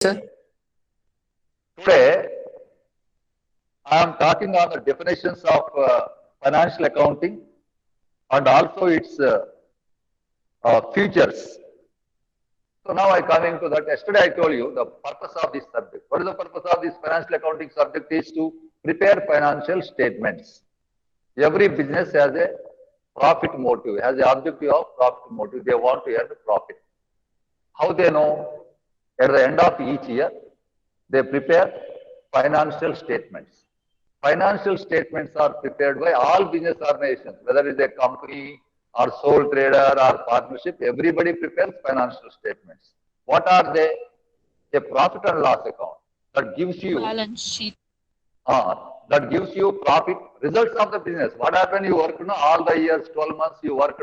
sir. Today, I am talking on the definitions of financial accounting and also its features. So now I come into that. Yesterday I told you the purpose of this subject. What is the purpose of this financial accounting subject is to prepare financial statements. Every business has a profit motive, has the objective of profit motive. They want to earn profit. How they know? At the end of each year, they prepare financial statements. Financial statements are prepared by all business organizations, whether it is a company or sole trader or partnership, everybody prepares financial statements. What are they? A profit and loss account that gives you balance sheet. Profit results of the business. What happened? You worked all the years, 12 months, you worked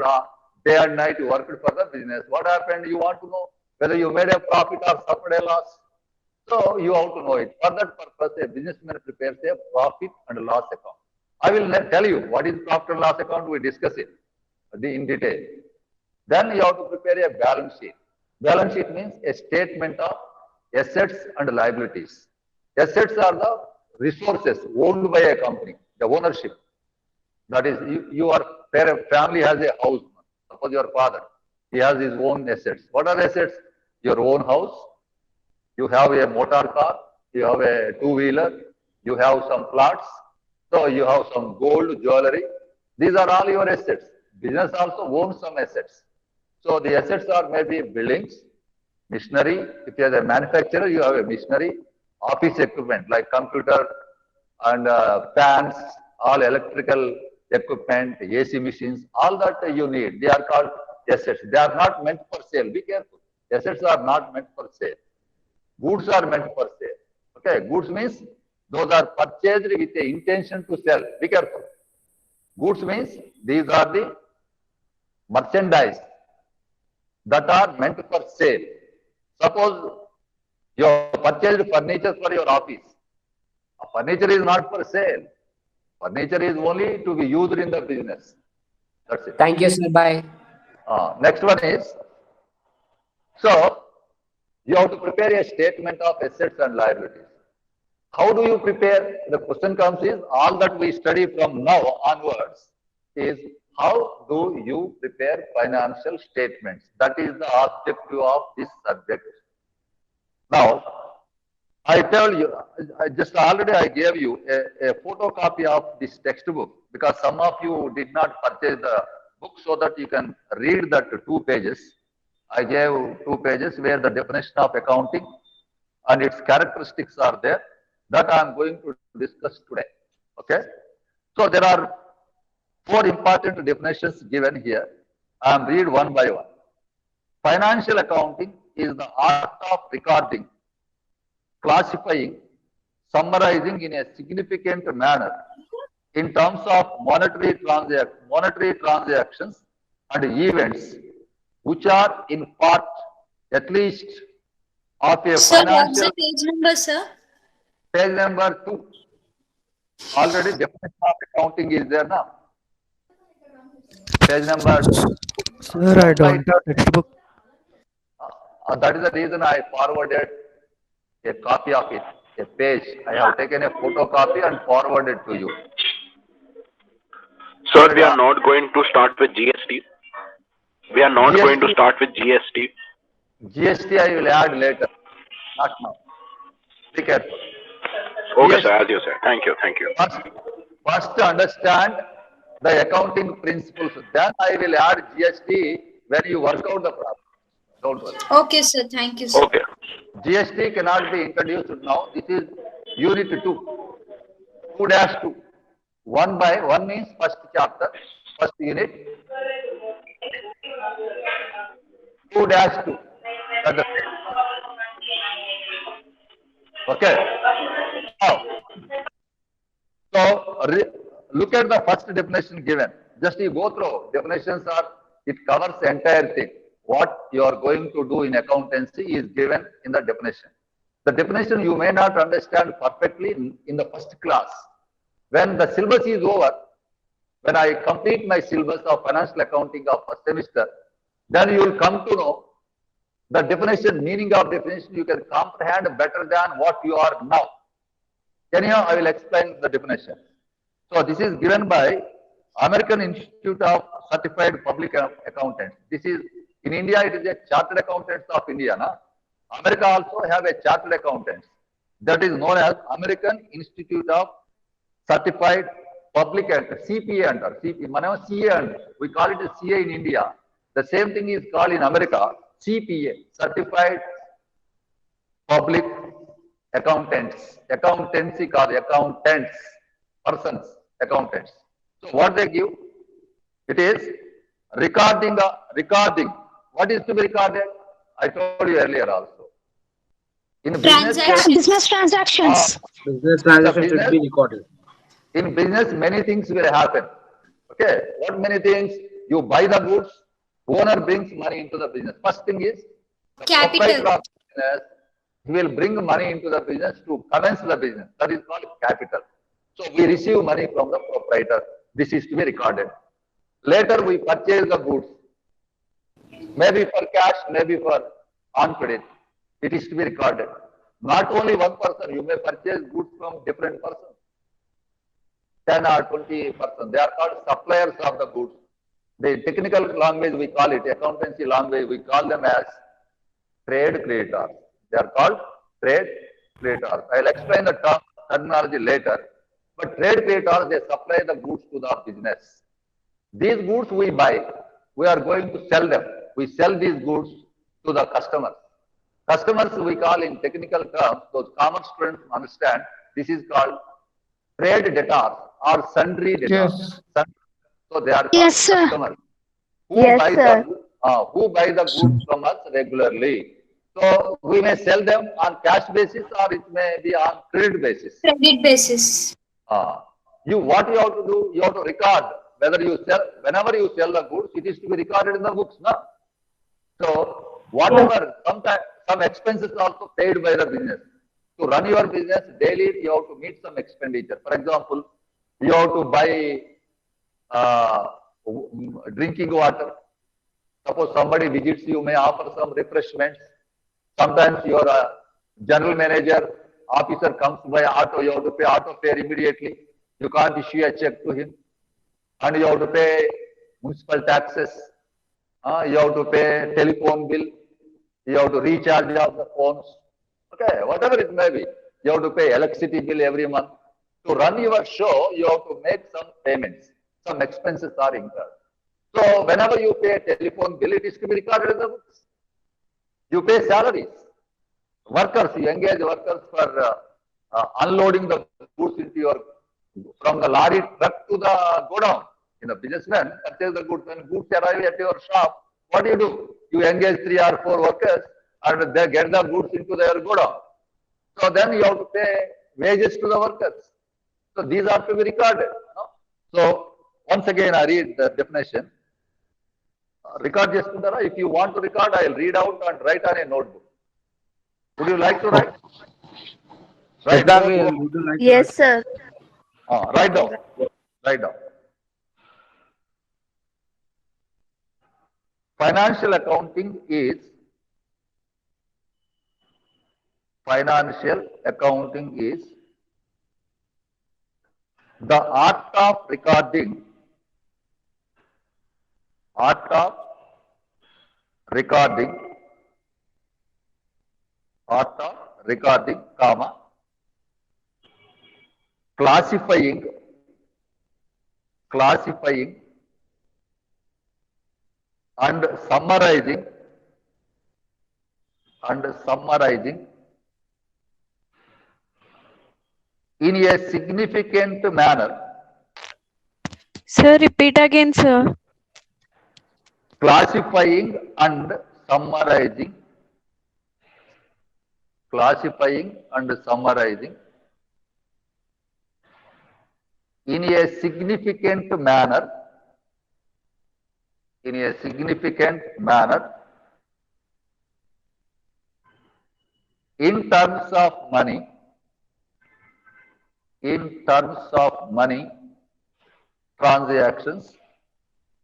day and night, you worked for the business. What happened? You want to know whether you made a profit or suffered a loss. So you have to know it. For that purpose, a businessman prepares a profit and loss account. I will tell you what is profit and loss account. We discuss it in detail. Then you have to prepare a balance sheet. Balance sheet means a statement of assets and liabilities. Assets are the resources owned by a company, the ownership. That is, your family has a house. Suppose your father, he has his own assets. What are assets? Your own house. You have a motor car. You have a two-wheeler. You have some plots. So you have some gold, jewelry. These are all your assets. Business also owns some assets. So the assets are maybe buildings, machinery. If you are a manufacturer, you have a machinery, office equipment like computer and fans, all electrical equipment, AC machines, all that you need. They are called assets. They are not meant for sale. Be careful. Assets are not meant for sale. Goods are meant for sale. Okay, goods means those are purchased with the intention to sell. Be careful. Goods means these are the merchandise that are meant for sale. Suppose you have purchased furniture for your office. Furniture is not for sale. Furniture is only to be used in the business. That's it. Thank you, sir. Bye. Next one is, so you have to prepare a statement of assets and liabilities. How do you prepare? The question comes is, all that we study from now onwards is, how do you prepare financial statements? That is the objective of this subject. Now, I tell you, I gave you a photocopy of this textbook because some of you did not purchase the book so that you can read that 2 pages. I gave 2 pages where the definition of accounting and its characteristics are there that I am going to discuss today. Okay. So there are 4 important definitions given here. I am read one by one. Financial accounting is the art of recording, classifying, summarizing in a significant manner in terms of monetary transactions and events which are in part at least of a Sir, what's financial. the page number, sir? Page number 2. Already definition of accounting is there now. Page number 2. Sir, I don't have textbook. That is the reason I forwarded a copy of it, a page. I have taken a photocopy and forwarded to you. Sir, we are not going to start with GST. We are not going to start with GST. GST I will add later, not now. Be careful. Okay, sir, as you said. Thank you. First understand the accounting principles. Then I will add GST when you work out the problem. Don't worry. Okay, sir. Thank you, sir. Okay. GST cannot be introduced now. This is unit 2. 2-2. 1 by 1 means first chapter, first unit. 2-2. Okay. Now, so look at the first definition given. Just you go through. Definitions are, it covers the entire thing. What you are going to do in accountancy is given in the definition. The definition you may not understand perfectly in the first class. When the syllabus is over, when I complete my syllabus of financial accounting of first semester, then you will come to know The definition, meaning of definition, you can comprehend better than what you are now. Anyhow, I will explain the definition. So this is given by American Institute of Certified Public Accountants. This is in India. It is a Chartered Accountants of India. Na? America also have a Chartered Accountants. That is known as American Institute of Certified Public CPA under CPA. Manam CA under. We call it a CA in India. The same thing is called in America CPA, Certified Public Accountants. Accountancy called accountants, persons, accountants. So what they give? It is recording. What is to be recorded? I told you earlier also. In business, Transactions. transactions. Business transaction should business- be recorded. in business, many things will happen. Okay, what many things? You buy the goods, owner brings money into the business. First thing is, the Capital. proprietor of business, he will bring money into the business to commence the business. That is called capital. So we receive money from the proprietor. This is to be recorded. Later we purchase the goods, maybe for cash, maybe for on credit. It is to be recorded. Not only one person, you may purchase goods from different persons. 10 or 20 persons. They are called suppliers of the goods. The technical language we call it, accountancy language, we call them as trade creditors. They are called trade creditors. I will explain the terminology later. But trade creditors, they supply the goods to the business. These goods we buy, we are going to sell them. We sell these goods to the customers. Customers we call in technical terms, those common students understand, this is called trade debtors or sundry debtors. So they are called Yes, sir. customers who Yes, buy sir. who buy the goods from us regularly. So we may sell them on cash basis or it may be on credit basis. Credit basis. What you have to do, you have to record whether you sell, whenever you sell the goods, it is to be recorded in the books, no? So whatever, sometimes some expenses are also paid by the business. To run your business daily, you have to meet some expenditure. For example, you have to buy drinking water. Suppose somebody visits you, may offer some refreshments. Sometimes your general manager, officer comes by auto, you have to pay auto fare immediately. You can't issue a check to him. And you have to pay municipal taxes. You have to pay telephone bill. You have to recharge of the phones. Okay, whatever it may be. You have to pay electricity bill every month. To run your show, you have to make some payments. Some expenses are incurred. So whenever you pay a telephone bill, it is to be recorded in the books. You pay salaries. Workers, you engage workers for unloading the goods into your, from the lorry truck to the godown. In the businessman, purchase the goods. When goods arrive at your shop, what do? You engage 3 or 4 workers and they get the goods into their godown. So then you have to pay wages to the workers. So these are to be recorded. No? So once again, I read the definition. Record Jasundara. If you want to record, I will read out and write on a notebook. Would you like to write? Write down. Would you like to Yes, sir. Write down. Write down. Financial accounting is the art of recording, comma, classifying and summarizing in a significant manner. Sir, repeat again, sir. Classifying and summarizing in a significant manner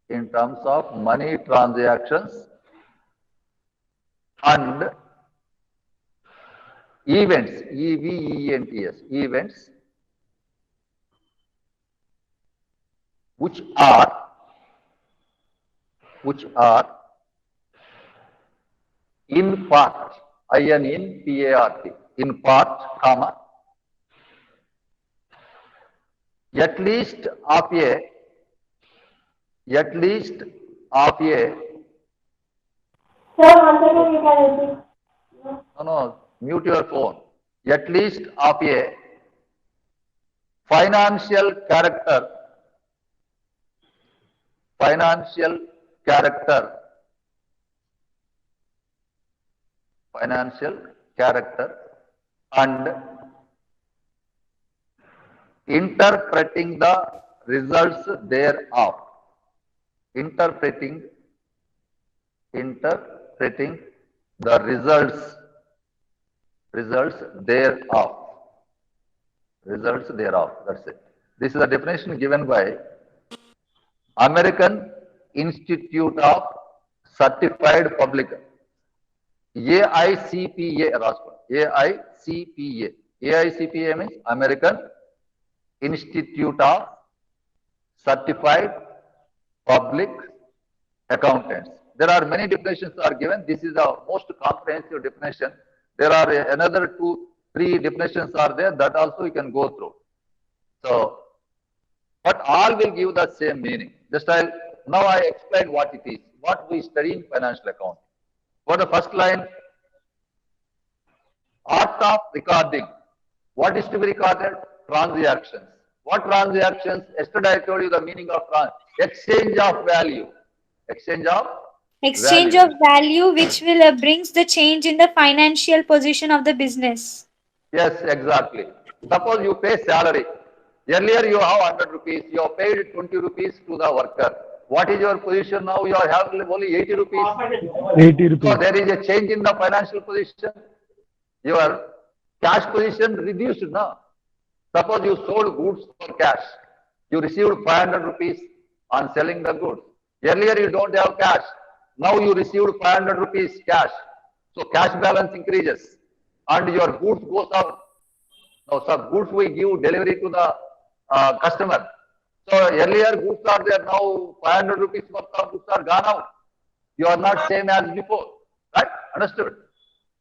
in terms of money transactions and events, events, events which are in part, in part, comma, at least of a, no, mute your phone, at least of a financial character, and interpreting the results thereof. Interpreting the results thereof. That's it. This is a definition given by American Institute of Certified Public, AICPA, AICPA means American Institute of Certified Public Accountants. There are many definitions are given. This is the most comprehensive definition. There are another 2-3 definitions are there that also you can go through. So, but all will give the same meaning. Just now I explain what it is, what we study in financial accounting. For the first line, art of recording. What is to be recorded? Transactions. What transactions? Yesterday I told you the meaning of exchange of value. Exchange of value which will brings the change in the financial position of the business. Yes, exactly. Suppose you pay salary. Earlier you have 100 rupees, you have paid 20 rupees to the worker. What is your position now? You are having only 80 rupees. 80 rupees. So there is a change in the financial position. Your cash position reduced now. Suppose you sold goods for cash. You received 500 rupees on selling the goods. Earlier you don't have cash. Now you received 500 rupees cash. So cash balance increases and your goods goes up. Now some goods we give delivery to the customer. So earlier goods are there, now 500 rupees worth of goods are gone out. You are not same as before. Right? Understood?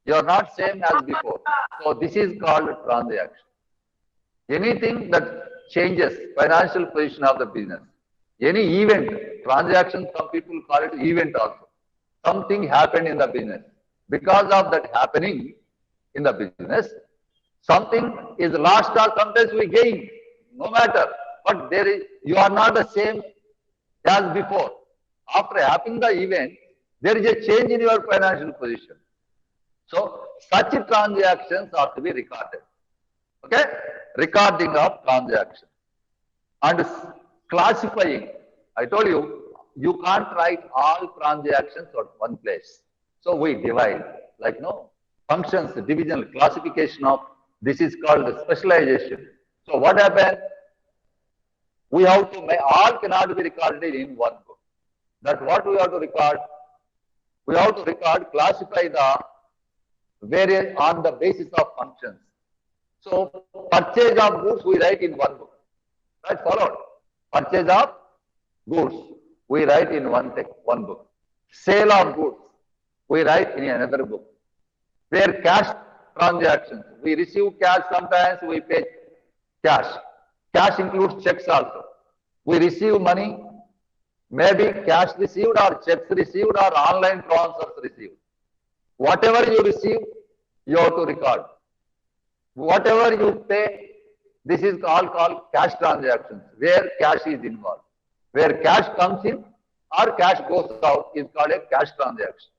You are not same as before. So this is called transaction. Anything that changes financial position of the business. Any event, transaction, some people call it event also. Something happened in the business. Because of that happening in the business, something is lost or sometimes we gain. No matter. But there is, you are not the same as before. After happening the event, there is a change in your financial position. So such transactions are to be recorded. Okay? Recording of transaction. And classifying. I told you, you can't write all transactions at one place. So we divide, like functions, division, classification of, this is called specialization. So what happened? We have to make, all cannot be recorded in one book. That what we have to record? We have to record, classify the various on the basis of functions. So purchase of goods we write in one book. Right? Followed. Purchase of goods we write in one book. Sale of goods we write in another book. Where cash transactions, we receive cash, sometimes we pay cash. Cash includes checks also. We receive money, maybe cash received or checks received or online transfers received. Whatever you receive, you have to record. Whatever you pay, this is all called cash transactions, where cash is involved. Where cash comes in or cash goes out is called a cash transaction.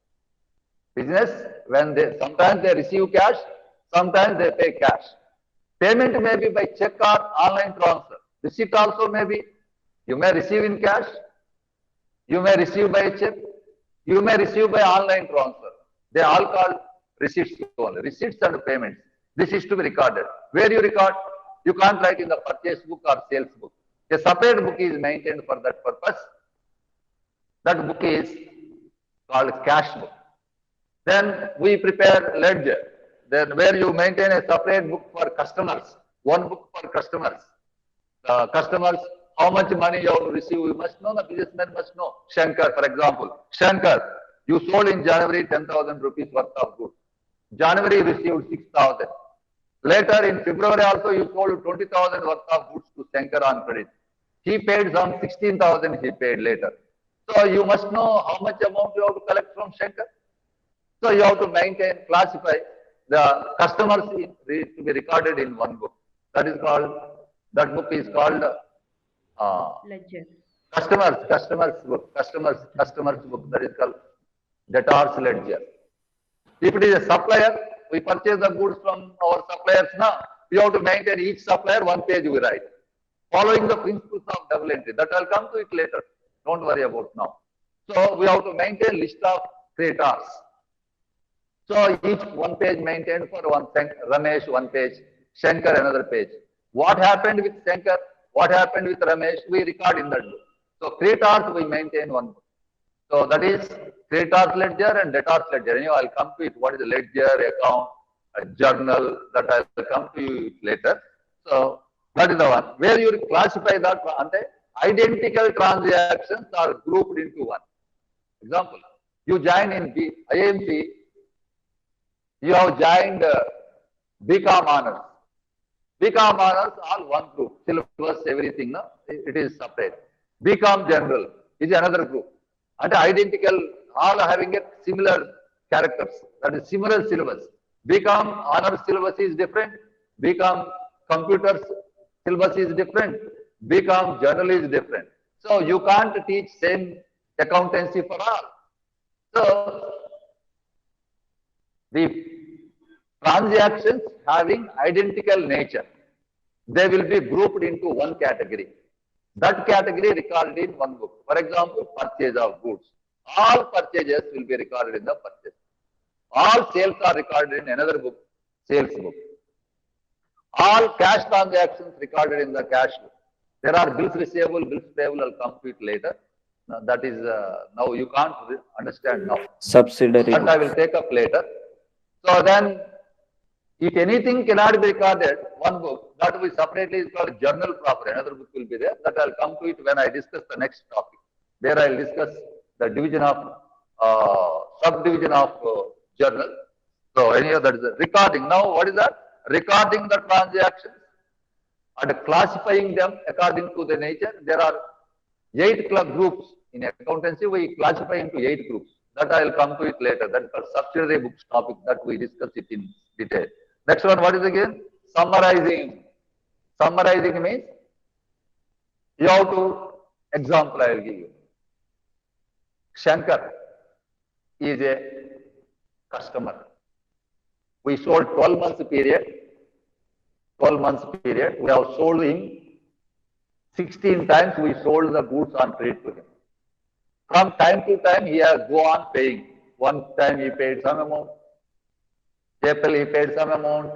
Business, when sometimes they receive cash, sometimes they pay cash. Payment may be by check or online transfer. Receipt also may be, you may receive in cash, you may receive by check, you may receive by online transfer. They all called receipts only. Receipts and payments. This is to be recorded. Where you record? You can't write in the purchase book or sales book. A separate book is maintained for that purpose. That book is called cash book. Then we prepare ledger. Then where you maintain a separate book for customers, one book for customers. Customers, how much money you have received, you must know, the businessman must know. Shankar, for example. Shankar, you sold in January 10,000 rupees worth of goods. January you received 6,000. Later in February also you sold 20,000 worth of goods to Shankar on credit. He paid some 16,000 he paid later. So you must know how much amount you have to collect from Shankar. So you have to maintain, classify the customers to be recorded in one book. That is called, that book is called Ledger. customers book, customers book. That is called debtors ledger. If it is a supplier, we purchase the goods from our suppliers now. We have to maintain each supplier one page we write. Following the principles of double entry. That I'll come to it later. Don't worry about now. So we have to maintain list of creditors. So each one page maintained for one Ramesh one page, Shankar another page. What happened with Shankar? What happened with Ramesh? We record in that book. So creditors we maintain one book. So that is creditors ledger and debtors ledger. Anyway, I'll come to it. What is a ledger, account, a journal? That I'll come to you later. So that is the one. Where you classify that identical transactions are grouped into one. Example, you join in IMC, you have joined BCom honors. BCom honors all one group, syllabus, everything, no? It is separate. BCom general is another group. And identical, all having a similar characters, that is similar syllabus. BCom honors syllabus is different, BCom computers syllabus is different, BCom journal is different. So you can't teach same accountancy for all. So the transactions having identical nature, they will be grouped into one category. That category recorded in one book. For example, purchase of goods. All purchases will be recorded in the purchase. All sales are recorded in another book, sales book. All cash transactions recorded in the cash book. There are bills receivable, bills payable. I'll come to it later. Now, that is now you can't understand now. Subsidiary. That I will take up later. So then, if anything cannot be recorded, one book, that will be separately is called journal proper. Another book will be there. That I'll come to it when I discuss the next topic. There I'll discuss the division of, subdivision of journal. So anyhow, that is the recording. Now, what is that? Recording the transactions and classifying them according to the nature. There are 8 groups in accountancy. We classify into 8 groups. That I will come to it later. That is called subsidiary books topic that we discuss it in detail. Next one, what is again? Summarizing. Summarizing means you have to, example I will give you. Shankar is a customer. We sold 12 months period. 12 months period. We have sold him 16 times. We sold the goods on credit to him. From time to time, he has go on paying. One time he paid some amount. April he paid some amount.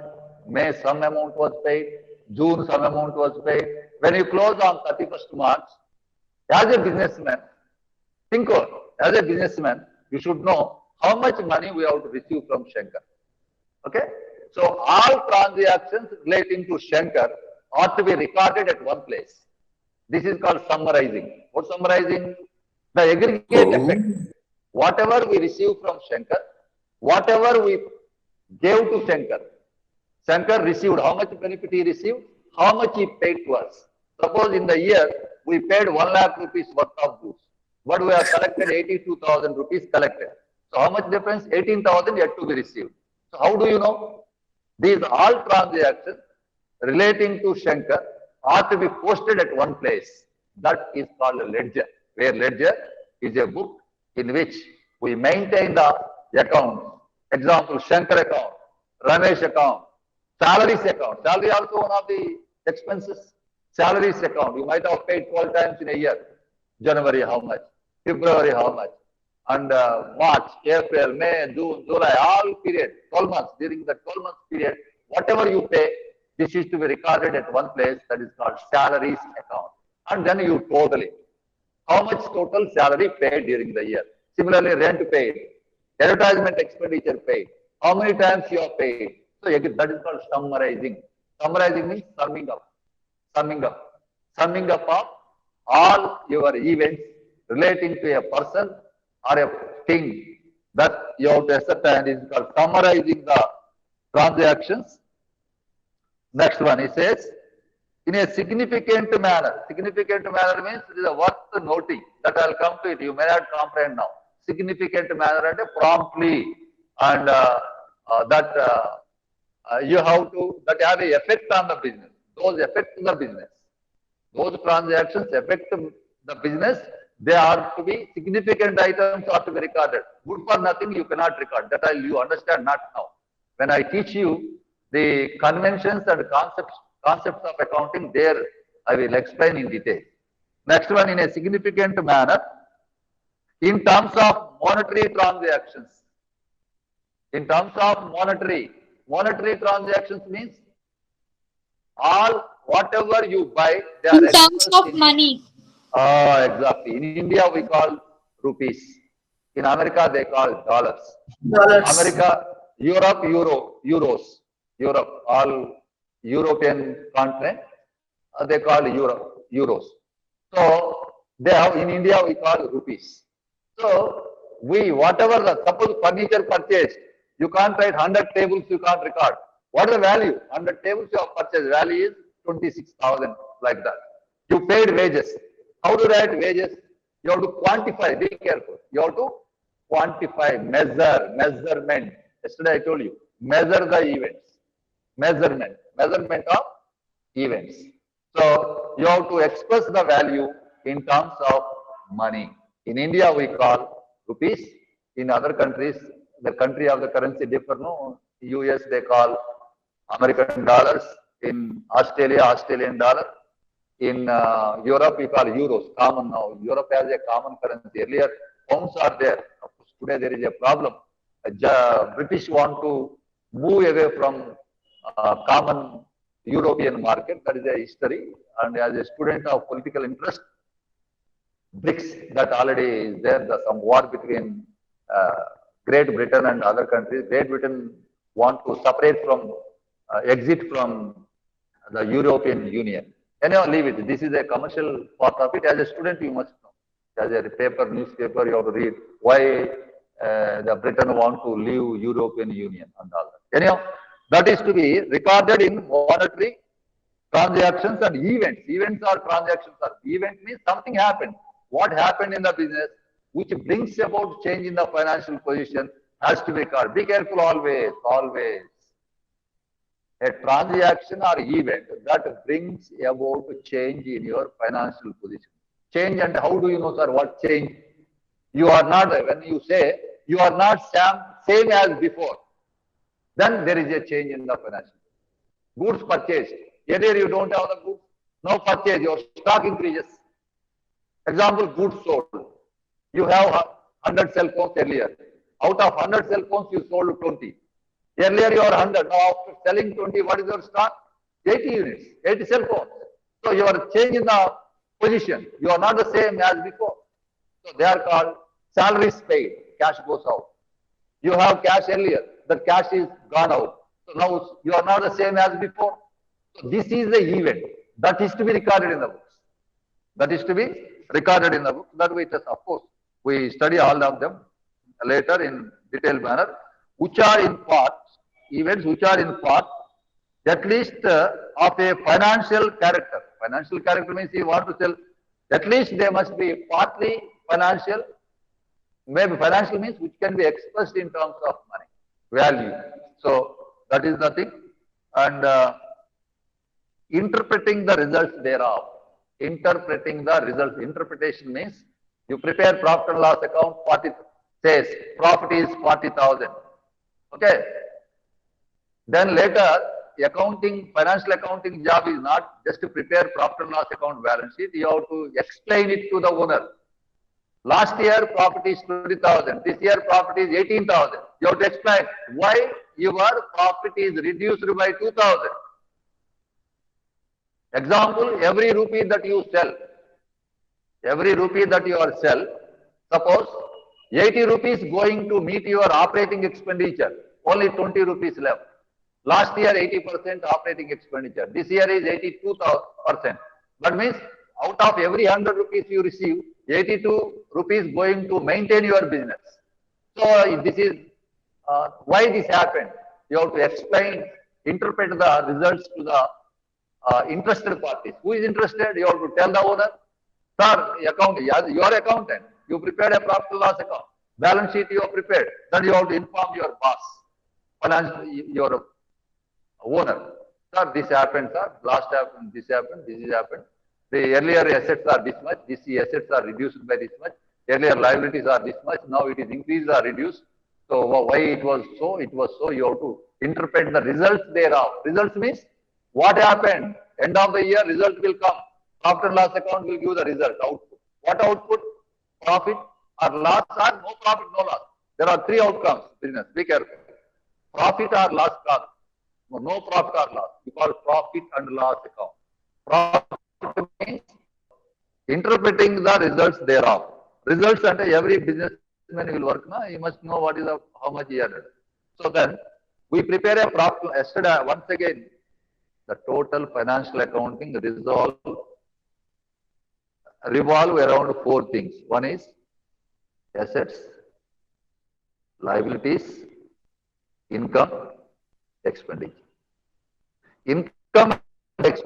May some amount was paid. June some amount was paid. When you close on 31st March, as a businessman, think of, as a businessman, you should know how much money we have to receive from Shankar. Okay? So all transactions relating to Shankar ought to be recorded at one place. This is called summarizing. What summarizing? The aggregate effect. Whatever we receive from Shankar, whatever we gave to Shankar, Shankar received, how much benefit he received, how much he paid to us. Suppose in the year, we paid 1 lakh rupees worth of goods, but we have collected 82,000 rupees collected. So how much difference? 18,000 yet to be received. So how do you know? These all transactions relating to Shankar are to be posted at one place. That is called a ledger, where ledger is a book in which we maintain the accounts. Example, Shankar account, Ramesh account, salaries account. Salary also one of the expenses. Salaries account. You might have paid 12 times in a year. January how much? February how much? And March, April, May, June, July, all period, 12 months. During the 12 months period, whatever you pay, this is to be recorded at one place. That is called salaries account. And then you total it. How much total salary paid during the year? Similarly, rent paid. advertisement expenditure paid, how many times you are paid. So again, that is called summarizing. Summarizing means summing up, summing up, summing up of all your events relating to a person or a thing that you have to ascertain is called summarizing the transactions. Next one, he says, in a significant manner. Significant manner means it is a worth noting. That I'll come to it. You may not comprehend now. Significant manner and promptly, and you have to that have an effect on the business. Those affect the business. Those transactions affect the business. They are to be significant items are to be recorded. Good for nothing you cannot record. That you understand not now. When I teach you the conventions and concepts of accounting, there I will explain in detail. Next one, in a significant manner, in terms of monetary transactions. In terms of monetary transactions means whatever you buy, they are In terms of money. Exactly. In India, we call rupees. In America, they call dollars. America, Europe, euros. Europe, all European continent, they call euros. So they have in India we call rupees. So suppose furniture purchased, you can't write 100 tables, you can't record. What is the value? 100 tables you have purchased, value is 26,000, like that. You paid wages. How to write wages? You have to quantify, be careful. You have to quantify, measurement. Yesterday I told you, measure the events. Measurement of events. So you have to express the value in terms of money. In India, we call rupees. In other countries, the country of the currency differ. No, US they call American dollars. In Australia, Australian dollar. In Europe, we call euros. Common now. Europe has a common currency. Earlier, pounds are there. Of course, today there is a problem. British want to move away from common European market. That is a history. And as a student of political interest, BRICS, that already is there. There's some war between Great Britain and other countries. Great Britain want to separate from, exit from the European Union. Anyhow, leave it. This is a commercial part of it. As a student, you must know. As a newspaper, you have to read why the Britain want to leave European Union and all that. Anyhow, that is to be recorded in monetary transactions and events. Events or transactions are event means something happened. What happened in the business which brings about change in the financial position has to be recorded. Be careful always. A transaction or event that brings about change in your financial position. Change, and how do you know, sir, what change? You are not, when you say you are not same as before, then there is a change in the financial. Goods purchased. Earlier you don't have the goods. Now purchase, your stock increases. Example, goods sold. You have 100 cell phones earlier. Out of 100 cell phones, you sold 20. Earlier you are 100. Now after selling 20, what is your stock? 80 units, 80 cell phones. So you are changing the position. You are not the same as before. So they are called salaries paid. Cash goes out. You have cash earlier. The cash is gone out. So now you are not the same as before. So this is the event that is to be recorded in the books. That is to be recorded in the book. That way, of course, we study all of them later in detailed manner, which are in part, events which are in part, at least of a financial character. Financial character means you want to sell, at least they must be partly financial. Maybe financial means which can be expressed in terms of money, value. So that is the thing. And interpreting the results thereof. Interpreting the results. Interpretation means you prepare profit and loss account, says profit is 40,000. Okay. Then later, financial accounting job is not just to prepare profit and loss account balance sheet. You have to explain it to the owner. Last year profit is 20,000. This year profit is 18,000. You have to explain why your profit is reduced by 2,000. Example, every rupee that you sell, suppose 80 rupees going to meet your operating expenditure. Only 20 rupees left. Last year 80% operating expenditure. This year is 82%. But means out of every 100 rupees you receive, 82 rupees going to maintain your business. So this is why this happened. You have to explain, interpret the results to the interested parties. Who is interested? You have to tell the owner, sir, your accountant, you prepared a profit and loss account. Balance sheet you have prepared. Then you have to inform your boss, your owner. Sir, this happened, sir. Last happened, this is happened. The earlier assets are this much, these assets are reduced by this much. Earlier liabilities are this much, now it is increased or reduced. So why it was so? It was so. You have to interpret the results thereof. Results means what happened. End of the year, result will come. Profit and loss account will give the result, output. What output? Profit or loss or no profit, no loss. There are three outcomes, business. Be careful. Profit or loss account. No profit or loss. We call profit and loss account. Profit means interpreting the results thereof. Results under every businessman will work. Na? You must know what is how much he earned. So then we prepare a profit. Yesterday, once again, the total financial accounting revolve around four things. One is assets, liabilities, income, expenditure. Income